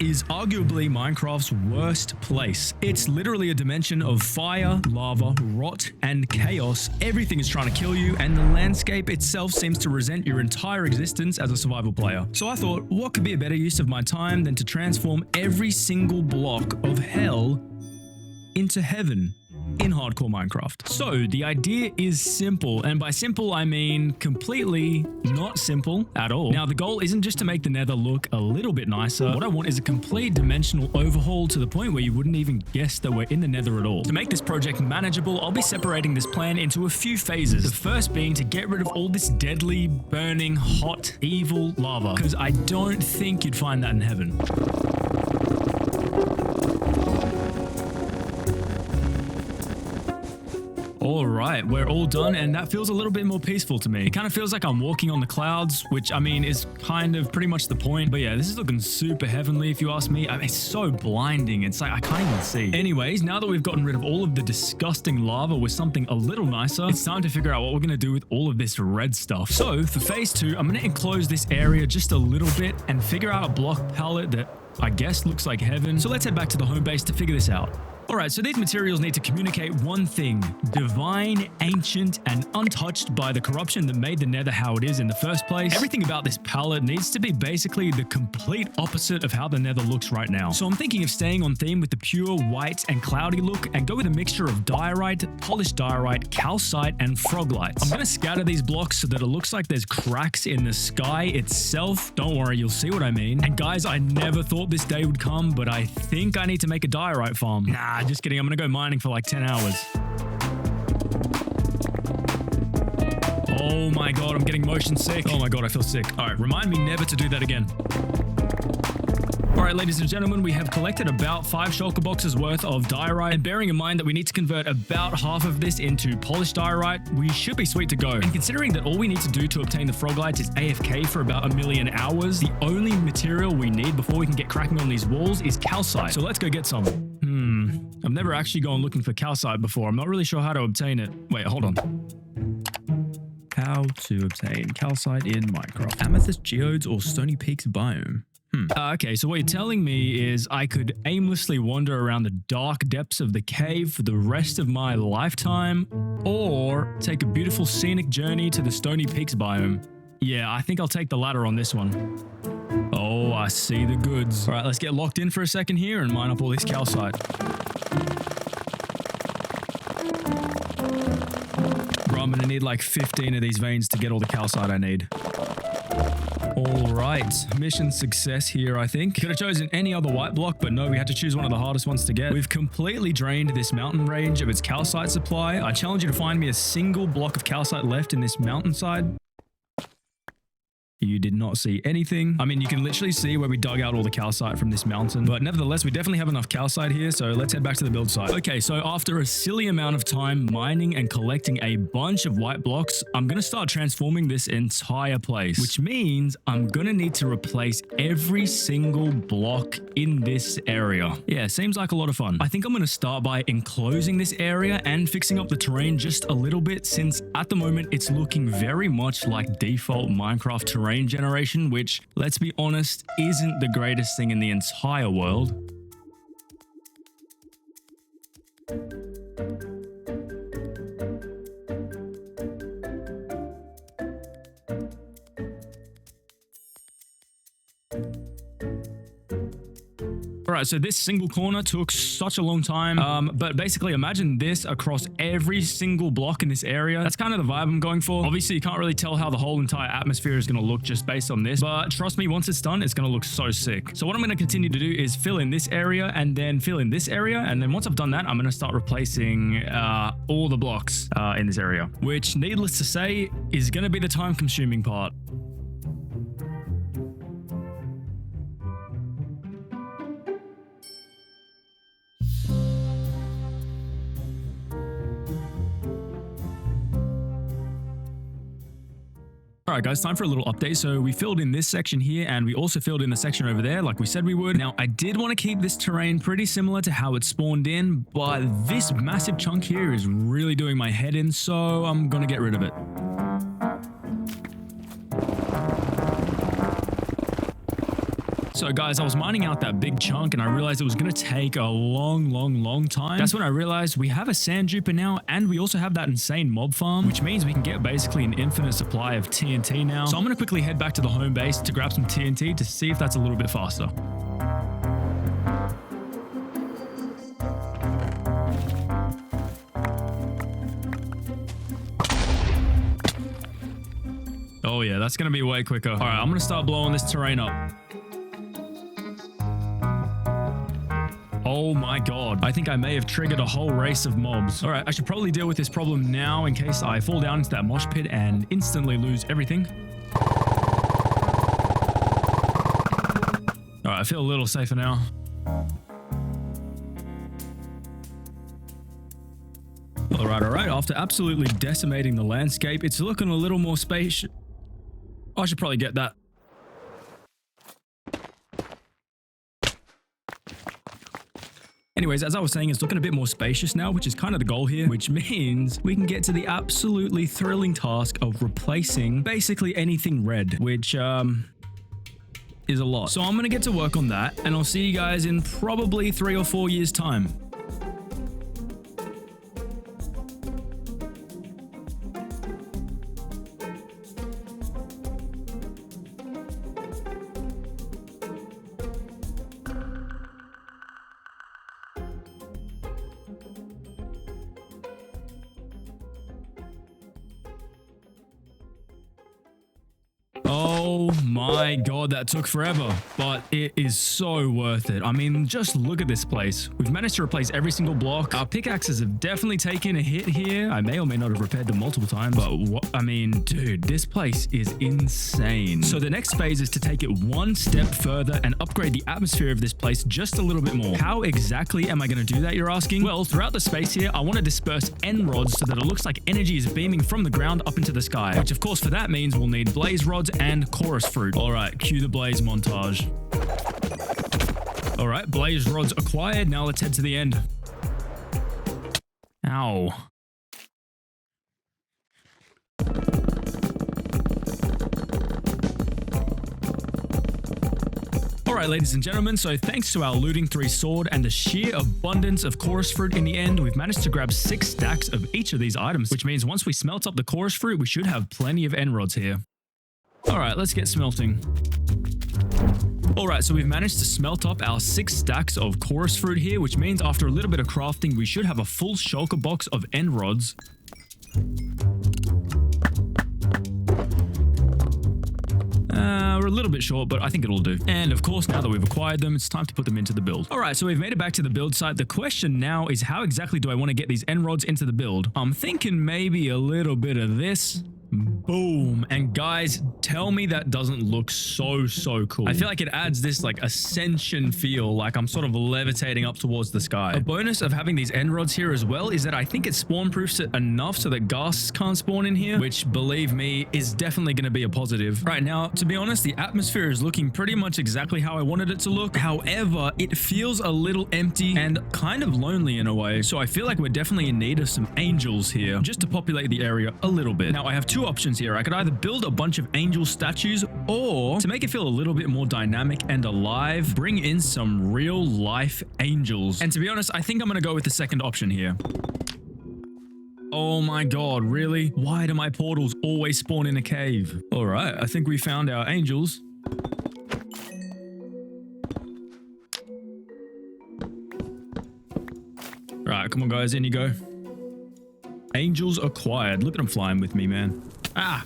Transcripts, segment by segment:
is arguably Minecraft's worst place. It's literally a dimension of fire, lava, rot, and chaos. Everything is trying to kill you, and the landscape itself seems to resent your entire existence as a survival player. So I thought, what could be a better use of my time than to transform every single block of hell into heaven in hardcore Minecraft. So the idea is simple, and by simple I mean completely not simple at all. Now the goal isn't just to make the Nether look a little bit nicer. What I want is a complete dimensional overhaul to the point where you wouldn't even guess that we're in the Nether at all. To make this project manageable, I'll be separating this plan into a few phases. The first being to get rid of all this deadly, burning, hot, evil lava, because I don't think you'd find that in heaven. All right, we're all done, and that feels a little bit more peaceful to me. It kind of feels like I'm walking on the clouds, which I mean is kind of pretty much the point. But yeah, this is looking super heavenly if you ask me. I mean, it's so blinding. It's like I can't even see. Anyways, now that we've gotten rid of all of the disgusting lava with something a little nicer, it's time to figure out what we're going to do with all of this red stuff. So for phase 2, I'm going to enclose this area just a little bit and figure out a block palette that I guess looks like heaven. So let's head back to the home base to figure this out. Alright, so these materials need to communicate one thing: divine, ancient, and untouched by the corruption that made the Nether how it is in the first place. Everything about this palette needs to be basically the complete opposite of how the Nether looks right now. So I'm thinking of staying on theme with the pure white and cloudy look and go with a mixture of diorite, polished diorite, calcite, and froglites. I'm going to scatter these blocks so that it looks like there's cracks in the sky itself. Don't worry, you'll see what I mean. And guys, I never thought this day would come, but I think I need to make a diorite farm. Nah, just kidding. I'm gonna go mining for like 10 hours. Oh my god, I'm getting motion sick. Oh my god, I feel sick. All right, remind me never to do that again. All right, ladies and gentlemen, we have collected about 5 shulker boxes worth of diorite, and bearing in mind that we need to convert about half of this into polished diorite, we should be sweet to go. And considering that all we need to do to obtain the froglites is AFK for about 1,000,000 hours, the only material we need before we can get cracking on these walls is calcite. So let's go get some. I've never actually gone looking for calcite before. I'm not really sure how to obtain it. Wait, hold on. How to obtain calcite in Minecraft. Amethyst geodes or Stony Peaks biome. Okay, so what you're telling me is I could aimlessly wander around the dark depths of the cave for the rest of my lifetime, or take a beautiful scenic journey to the Stony Peaks biome. Yeah, I think I'll take the latter on this one. Oh, I see the goods. All right, let's get locked in for a second here and mine up all this calcite. Bro, I'm gonna need like 15 of these veins to get all the calcite I need. All right, mission success here, I think. Could have chosen any other white block, but no, we had to choose one of the hardest ones to get. We've completely drained this mountain range of its calcite supply. I challenge you to find me a single block of calcite left in this mountainside. You did not see anything. I mean, you can literally see where we dug out all the calcite from this mountain, but nevertheless, we definitely have enough calcite here, so let's head back to the build site. Okay, so after a silly amount of time mining and collecting a bunch of white blocks, I'm gonna start transforming this entire place, which means I'm gonna need to replace every single block in this area. Yeah, seems like a lot of fun. I think I'm gonna start by enclosing this area and fixing up the terrain just a little bit, since at the moment it's looking very much like default Minecraft terrain generation, which, let's be honest, isn't the greatest thing in the entire world. Alright, so this single corner took such a long time, but basically imagine this across every single block in this area. That's kind of the vibe I'm going for. Obviously, you can't really tell how the whole entire atmosphere is going to look just based on this, but trust me, once it's done, it's going to look so sick. So what I'm going to continue to do is fill in this area and then fill in this area, and then once I've done that, I'm going to start replacing all the blocks in this area, which, needless to say, is going to be the time-consuming part. Alright guys, time for a little update. So we filled in this section here, and we also filled in the section over there like we said we would. Now, I did want to keep this terrain pretty similar to how it spawned in, but this massive chunk here is really doing my head in, so I'm gonna get rid of it. So guys, I was mining out that big chunk and I realized it was going to take a long time. That's when I realized we have a sand duper now, and we also have that insane mob farm, which means we can get basically an infinite supply of TNT now. So I'm going to quickly head back to the home base to grab some TNT to see if that's a little bit faster. Oh yeah, that's going to be way quicker. All right, I'm going to start blowing this terrain up. Oh my god, I think I may have triggered a whole race of mobs. All right, I should probably deal with this problem now in case I fall down into that mosh pit and instantly lose everything. All right, I feel a little safer now. All right. After absolutely decimating the landscape, it's looking a little more spacious. I should probably get that. Anyways, as I was saying, it's looking a bit more spacious now, which is kind of the goal here, which means we can get to the absolutely thrilling task of replacing basically anything red, which is a lot. So I'm going to get to work on that, and I'll see you guys in probably 3 or 4 years' time. Oh my god, that took forever, but it is so worth it. I mean, just look at this place. We've managed to replace every single block. Our pickaxes have definitely taken a hit here. I may or may not have repaired them multiple times, but I mean, dude, this place is insane. So the next phase is to take it one step further and upgrade the atmosphere of this place just a little bit more. How exactly am I going to do that, you're asking? Well, throughout the space here, I want to disperse end rods so that it looks like energy is beaming from the ground up into the sky, which of course for that means we'll need blaze rods and chorus fruit. All right, cue the blaze montage. All right, blaze rods acquired. Now let's head to the end. Ow. Alright, ladies and gentlemen, so thanks to our looting 3 sword and the sheer abundance of chorus fruit in the end, we've managed to grab 6 stacks of each of these items, which means once we smelt up the chorus fruit, we should have plenty of end rods here. Alright, let's get smelting. Alright, so we've managed to smelt up our 6 stacks of chorus fruit here, which means after a little bit of crafting, we should have a full shulker box of end rods. We're a little bit short, but I think it'll do. And of course, now that we've acquired them, it's time to put them into the build. All right, so we've made it back to the build site. The question now is how exactly do I want to get these end rods into the build? I'm thinking maybe a little bit of this. Boom. And guys, tell me that doesn't look so cool. I feel like it adds this like ascension feel, like I'm sort of levitating up towards the sky. A bonus of having these end rods here as well is that I think it spawn proofs it enough so that ghasts can't spawn in here, which believe me is definitely going to be a positive. Right now, to be honest, the atmosphere is looking pretty much exactly how I wanted it to look. However, it feels a little empty and kind of lonely in a way. So I feel like we're definitely in need of some angels here just to populate the area a little bit. Now I have 2 options here. I could either build a bunch of angel statues, or to make it feel a little bit more dynamic and alive, bring in some real life angels. And to be honest, I think I'm going to go with the second option here. Oh my god, really? Why do my portals always spawn in a cave? All right, I think we found our angels. Right, come on guys, in you go. Angels acquired. Look at them flying with me, man. Ah!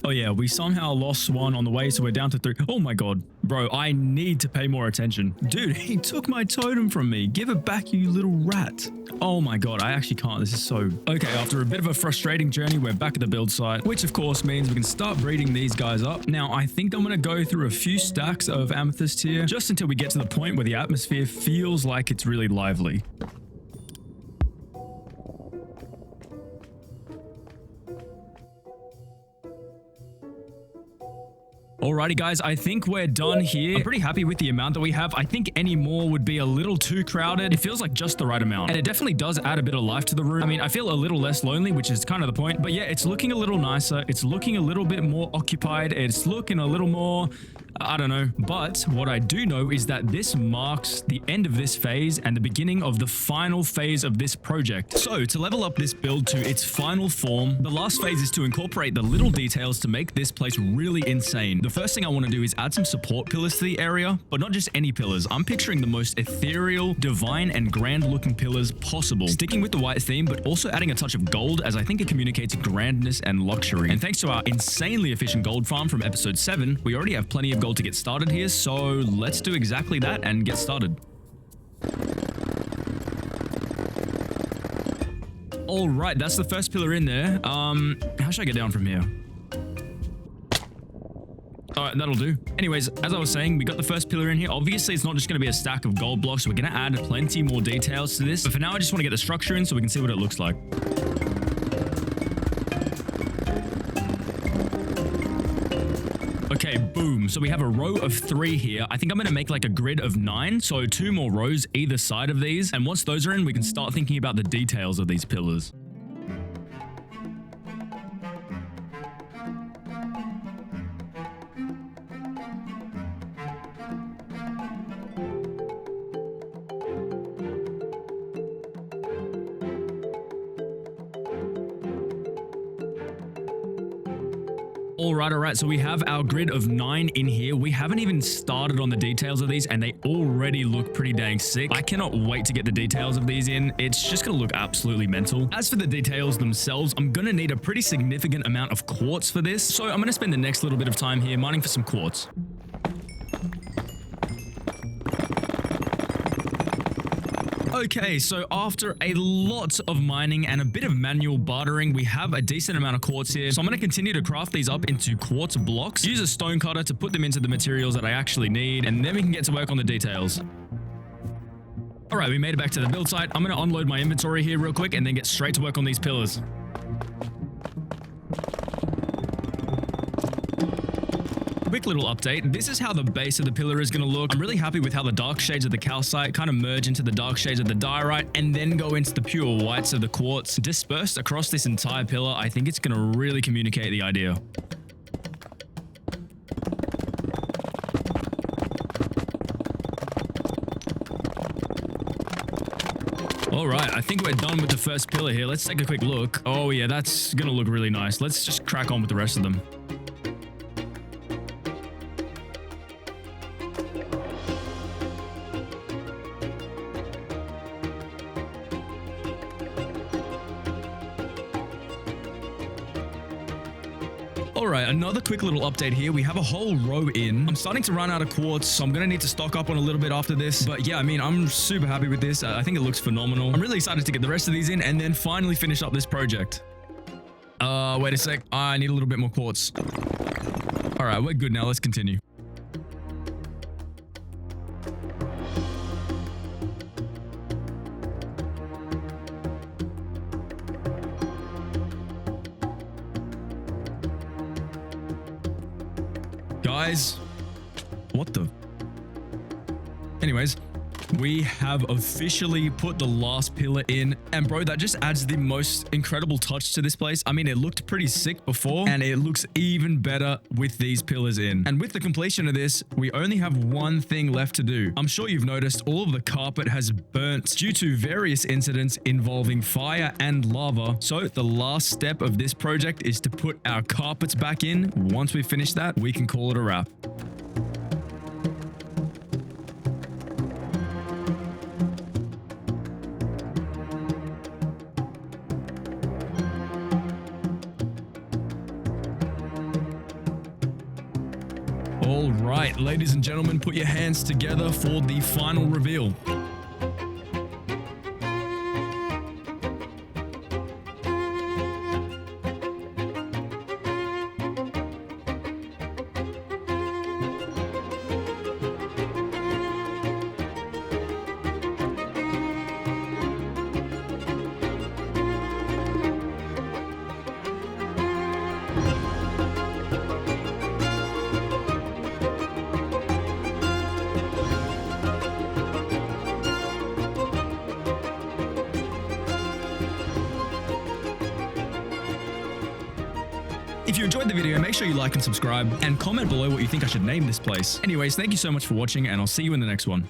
Oh yeah, we somehow lost one on the way, so we're down to 3. Oh my god. Bro, I need to pay more attention. Dude, he took my totem from me. Give it back, you little rat. Oh my god, I actually can't. This is so... Okay, after a bit of a frustrating journey, we're back at the build site, which of course means we can start breeding these guys up. Now, I think I'm going to go through a few stacks of amethyst here, just until we get to the point where the atmosphere feels like it's really lively. Alrighty guys, I think we're done here. I'm pretty happy with the amount that we have. I think any more would be a little too crowded. It feels like just the right amount. And it definitely does add a bit of life to the room. I mean, I feel a little less lonely, which is kind of the point. But yeah, it's looking a little nicer. It's looking a little bit more occupied. It's looking a little more I don't know. But what I do know is that this marks the end of this phase and the beginning of the final phase of this project. So to level up this build to its final form, the last phase is to incorporate the little details to make this place really insane. The first thing I want to do is add some support pillars to the area, but not just any pillars. I'm picturing the most ethereal, divine, and grand looking pillars possible. Sticking with the white theme, but also adding a touch of gold, as I think it communicates grandness and luxury. And thanks to our insanely efficient gold farm from episode 7, we already have plenty of gold to get started here, so let's do exactly that and get started. All right, that's the first pillar in there. How should I get down from here? All right, that'll do. Anyways, as I was saying, we got the first pillar in here. Obviously, it's not just going to be a stack of gold blocks. We're going to add plenty more details to this. But for now, I just want to get the structure in so we can see what it looks like. Okay, boom. So we have a row of 3 here. I think I'm going to make like a grid of 9. So 2 more rows either side of these. And once those are in, we can start thinking about the details of these pillars. All right. So we have our grid of 9 in here. We haven't even started on the details of these, and they already look pretty dang sick. I cannot wait to get the details of these in. It's just going to look absolutely mental. As for the details themselves, I'm going to need a pretty significant amount of quartz for this. So I'm going to spend the next little bit of time here mining for some quartz. Okay, so after a lot of mining and a bit of manual bartering, we have a decent amount of quartz here. So I'm going to continue to craft these up into quartz blocks, use a stone cutter to put them into the materials that I actually need, and then we can get to work on the details. All right, we made it back to the build site. I'm going to unload my inventory here real quick and then get straight to work on these pillars. Quick little update. This is how the base of the pillar is going to look. I'm really happy with how the dark shades of the calcite kind of merge into the dark shades of the diorite and then go into the pure whites of the quartz. Dispersed across this entire pillar, I think it's going to really communicate the idea. All right, I think we're done with the first pillar here. Let's take a quick look. Oh yeah, that's going to look really nice. Let's just crack on with the rest of them. Alright, another quick little update here. We have a whole row in. I'm starting to run out of quartz, so I'm going to need to stock up on a little bit after this. But yeah, I mean, I'm super happy with this. I think it looks phenomenal. I'm really excited to get the rest of these in and then finally finish up this project. Wait a sec. I need a little bit more quartz. Alright, we're good now. Let's continue. Guys, what the? Anyways, we have officially put the last pillar in, and bro, that just adds the most incredible touch to this place. I mean, it looked pretty sick before, and it looks even better with these pillars in. And with the completion of this, we only have one thing left to do. I'm sure you've noticed all of the carpet has burnt due to various incidents involving fire and lava. So the last step of this project is to put our carpets back in. Once we finish that, we can call it a wrap. All right, ladies and gentlemen, put your hands together for the final reveal. If you enjoyed the video, make sure you like and subscribe and comment below what you think I should name this place. Anyways, thank you so much for watching and I'll see you in the next one.